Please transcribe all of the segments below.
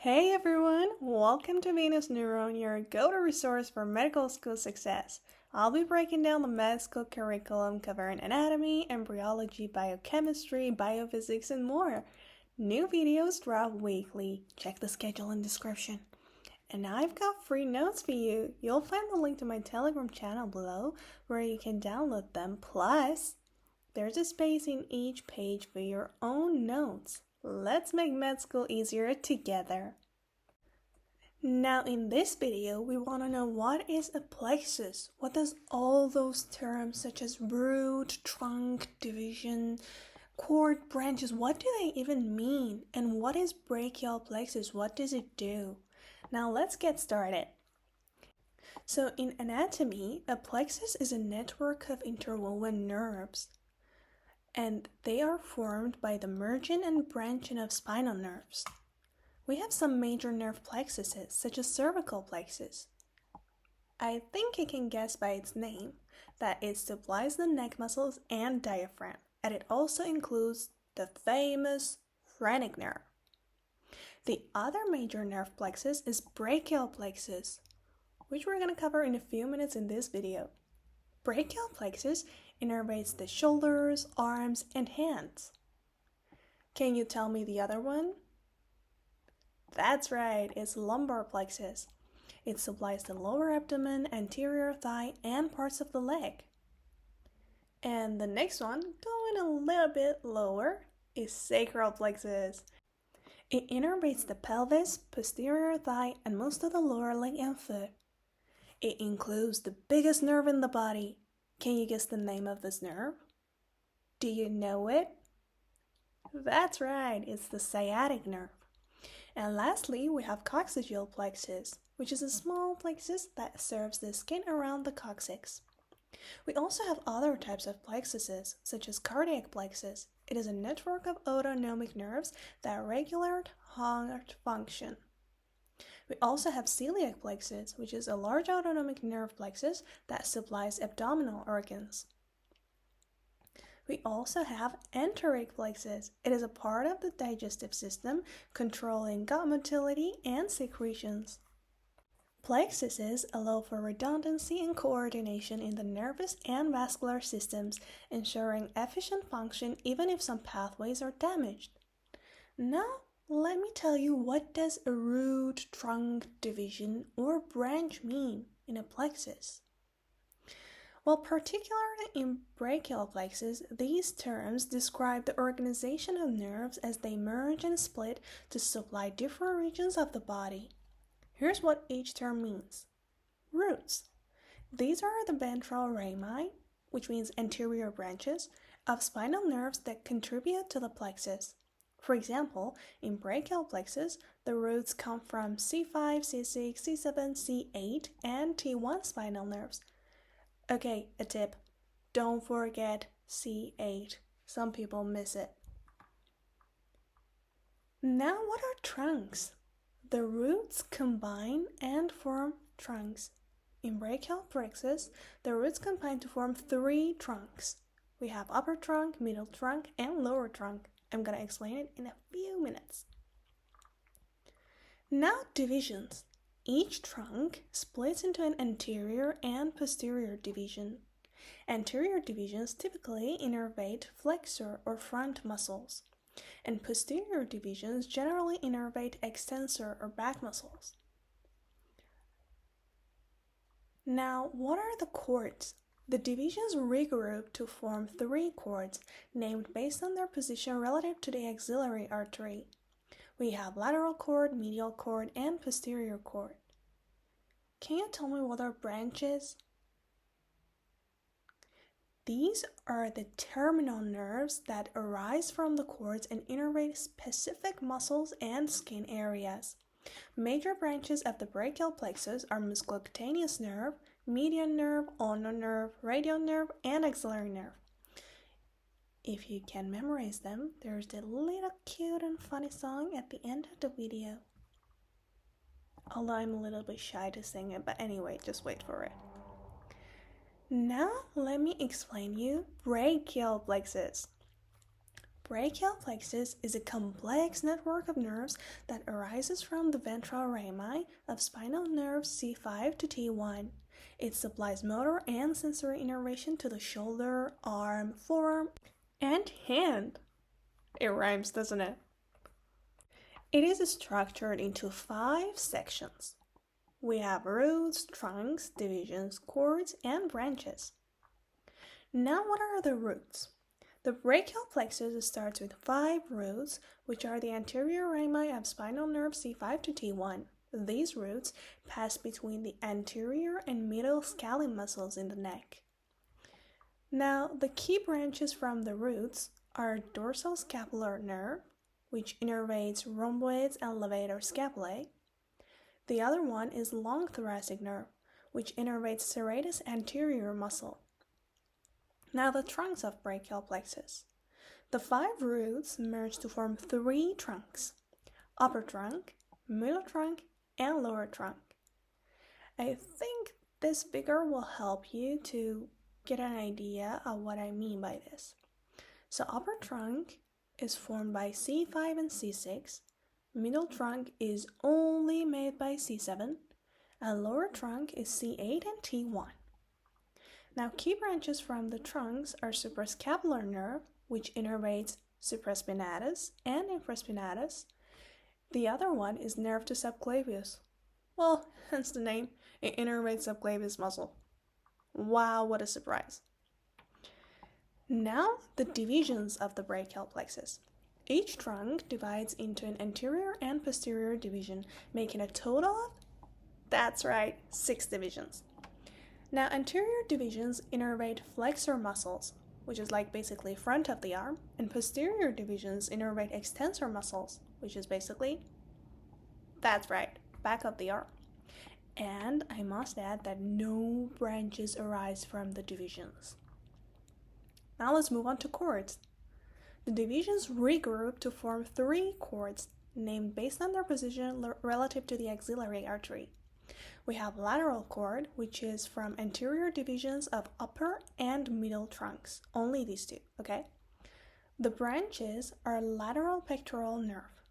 Hey everyone, welcome to Venus Neuron, your go-to resource for medical school success. I'll be breaking down the med school curriculum covering anatomy, embryology, biochemistry, biophysics, and more. New videos drop weekly. Check the schedule in description. And I've got free notes for you. You'll find the link to my Telegram channel below where you can download them. Plus, there's a space in each page for your own notes. Let's make med school easier together. Now in this video, we want to know what is a plexus. What does all those terms such as root, trunk, division, cord, branches, what do they even mean? And what is brachial plexus? What does it do? Now let's get started. So in anatomy, a plexus is a network of interwoven nerves, and they are formed by the merging and branching of spinal nerves. We have some major nerve plexuses, such as cervical plexus. I think you can guess by its name that it supplies the neck muscles and diaphragm, and it also includes the famous phrenic nerve. The other major nerve plexus is brachial plexus, which we're going to cover in a few minutes in this video. Brachial plexus innervates the shoulders, arms, and hands. Can you tell me the other one? That's right, it's lumbar plexus. It supplies the lower abdomen, anterior thigh, and parts of the leg. And the next one, going a little bit lower, is sacral plexus. It innervates the pelvis, posterior thigh, and most of the lower leg and foot. It includes the biggest nerve in the body. Can you guess the name of this nerve? Do you know it? That's right, it's the sciatic nerve. And lastly, we have coccygeal plexus, which is a small plexus that serves the skin around the coccyx. We also have other types of plexuses, such as cardiac plexus. It is a network of autonomic nerves that regulate heart function. We also have celiac plexus, which is a large autonomic nerve plexus that supplies abdominal organs. We also have enteric plexus. It is a part of the digestive system, controlling gut motility and secretions. Plexuses allow for redundancy and coordination in the nervous and vascular systems, ensuring efficient function even if some pathways are damaged. Now, let me tell you, what does a root, trunk, division, or branch mean in a plexus? Well, particularly in brachial plexus, these terms describe the organization of nerves as they merge and split to supply different regions of the body. Here's what each term means. Roots. These are the ventral rami, which means anterior branches, of spinal nerves that contribute to the plexus. For example, in brachial plexus, the roots come from C5, C6, C7, C8, and T1 spinal nerves. Okay, a tip. Don't forget C8. Some people miss it. Now, what are trunks? The roots combine and form trunks. In brachial plexus, the roots combine to form 3 trunks. We have upper trunk, middle trunk, and lower trunk. I'm going to explain it in a few minutes. Now, divisions. Each trunk splits into an anterior and posterior division. Anterior divisions typically innervate flexor or front muscles, and posterior divisions generally innervate extensor or back muscles. Now, what are the cords? The divisions regroup to form 3 cords, named based on their position relative to the axillary artery. We have lateral cord, medial cord, and posterior cord. Can you tell me what are branches? These are the terminal nerves that arise from the cords and innervate specific muscles and skin areas. Major branches of the brachial plexus are musculocutaneous nerve, median nerve, ulnar nerve, radial nerve, and axillary nerve. If you can memorize them, there's a little cute and funny song at the end of the video. Although I'm a little bit shy to sing it, but anyway, just wait for it. Now let me explain you brachial plexus. Brachial plexus is a complex network of nerves that arises from the ventral rami of spinal nerves C5 to T1. It supplies motor and sensory innervation to the shoulder, arm, forearm, and hand. It rhymes, doesn't it? It is structured into 5 sections. We have roots, trunks, divisions, cords, and branches. Now, what are the roots? The brachial plexus starts with 5 roots, which are the anterior rami of spinal nerve C5 to T1. These roots pass between the anterior and middle scalene muscles in the neck. Now, the key branches from the roots are dorsal scapular nerve, which innervates rhomboids and levator scapulae. The other one is long thoracic nerve, which innervates serratus anterior muscle. Now the trunks of brachial plexus. The 5 roots merge to form 3 trunks: upper trunk, middle trunk, and lower trunk. I think this figure will help you to get an idea of what I mean by this. So upper trunk is formed by C5 and C6, middle trunk is only made by C7, and lower trunk is C8 and T1. Now, key branches from the trunks are suprascapular nerve, which innervates supraspinatus and infraspinatus. The other one is nerve to subclavius. Well, hence the name, it innervates subclavius muscle. Wow, what a surprise. Now, the divisions of the brachial plexus. Each trunk divides into an anterior and posterior division, making a total of, that's right, 6 divisions. Now, anterior divisions innervate flexor muscles, which is like basically front of the arm, and posterior divisions innervate extensor muscles, which is basically, that's right, back of the arm. And I must add that no branches arise from the divisions. Now let's move on to cords. The divisions regroup to form 3 cords, named based on their position relative to the axillary artery. We have lateral cord, which is from anterior divisions of upper and middle trunks. Only these 2, okay? The branches are lateral pectoral nerve,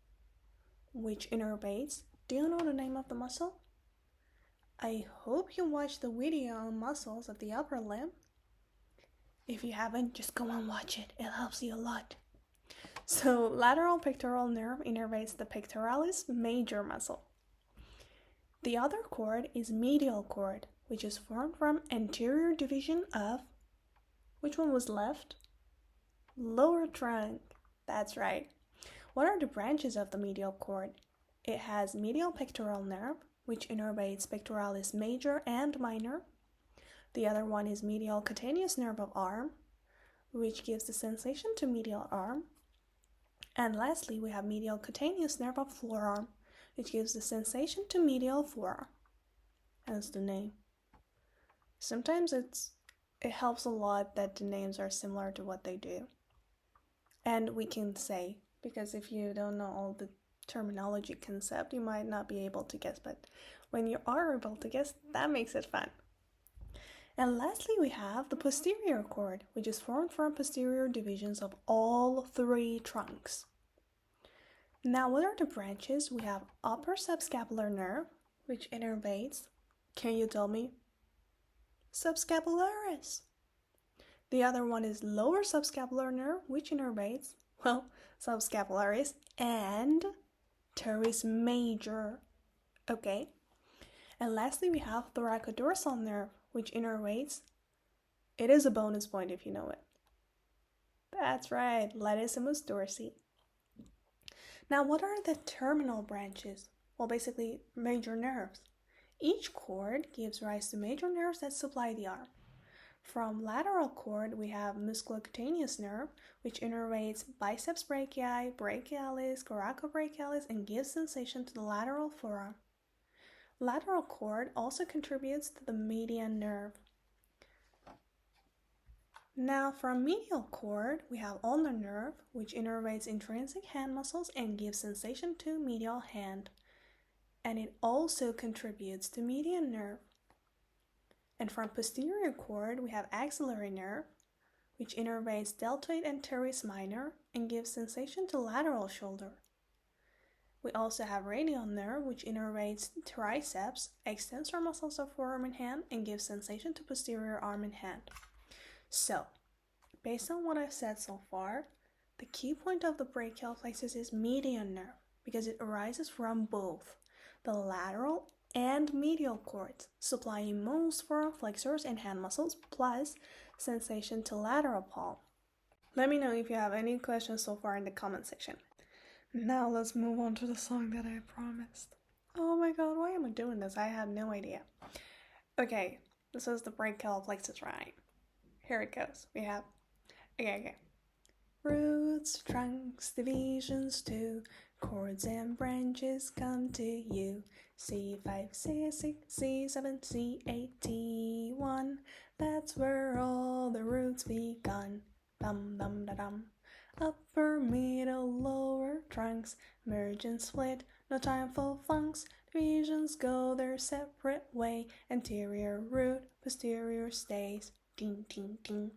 which innervates, do you know the name of the muscle? I hope you watched the video on muscles of the upper limb. If you haven't, just go and watch it. It helps you a lot. So, lateral pectoral nerve innervates the pectoralis major muscle. The other cord is medial cord, which is formed from anterior division of, which one was left? Lower trunk. That's right. What are the branches of the medial cord? It has medial pectoral nerve, which innervates pectoralis major and minor. The other one is medial cutaneous nerve of arm, which gives the sensation to medial arm. And lastly, we have medial cutaneous nerve of forearm, which gives the sensation to medial forearm. Hence the name. Sometimes it helps a lot that the names are similar to what they do. And we can say, because if you don't know all the terminology concept, you might not be able to guess, but when you are able to guess, that makes it fun. And lastly, we have the posterior cord, which is formed from posterior divisions of all 3 trunks. Now, what are the branches? We have upper subscapular nerve, which innervates, can you tell me? Subscapularis. The other one is lower subscapular nerve, which innervates, well, subscapularis and teres major. Okay. And lastly, we have thoracodorsal nerve, which innervates, it is a bonus point if you know it. That's right, latissimus dorsi. Now, what are the terminal branches? Well, basically, major nerves. Each cord gives rise to major nerves that supply the arm. From lateral cord, we have musculocutaneous nerve, which innervates biceps brachii, brachialis, coracobrachialis, and gives sensation to the lateral forearm. Lateral cord also contributes to the median nerve. Now, from medial cord, we have ulnar nerve, which innervates intrinsic hand muscles and gives sensation to medial hand. And it also contributes to median nerve. And from posterior cord, we have axillary nerve, which innervates deltoid and teres minor, and gives sensation to lateral shoulder. We also have radial nerve, which innervates triceps, extensor muscles of forearm and hand, and gives sensation to posterior arm and hand. So, based on what I've said so far, the key point of the brachial plexus is median nerve because it arises from both the lateral and medial cords, supplying most forearm flexors and hand muscles, plus sensation to lateral palm. Let me know if you have any questions so far in the comment section. Now let's move on to the song that I promised. Oh my god, why am I doing this? I have no idea. Okay, this is the brachial plexus rhyme. Here it goes. We have, okay. Roots, trunks, divisions too, chords and branches come to you. C5, C6, C7, C8, T1. That's where all the roots begun. Dum dum da dum. Upper, middle, lower trunks, merge and split, no time for funks. Divisions go their separate way. Anterior root, posterior stays. Ding ding ding.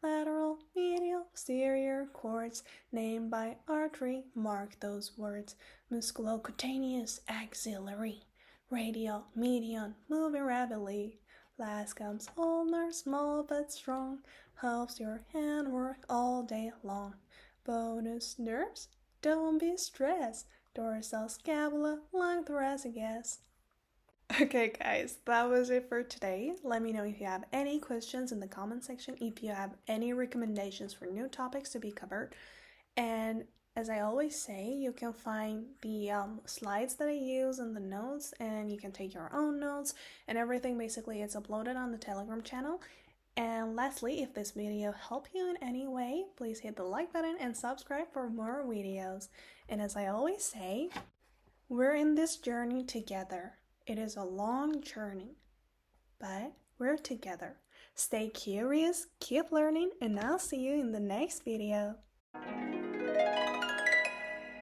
Lateral, medial, posterior chords, named by artery, mark those words. Musculocutaneous, axillary, radial, median, moving rapidly. Last comes ulnar, small but strong, helps your hand work all day long. Bonus nerves, don't be stressed. Dorsal scapula, lung, thoracic S. Okay guys, that was it for today. Let me know if you have any questions in the comment section, if you have any recommendations for new topics to be covered. And as I always say, you can find the slides that I use in the notes, and you can take your own notes and everything. Basically, it's uploaded on the Telegram channel. And lastly, if this video helped you in any way, please hit the like button and subscribe for more videos. And as I always say, we're in this journey together. It is a long journey, but we're together. Stay curious, keep learning, and I'll see you in the next video.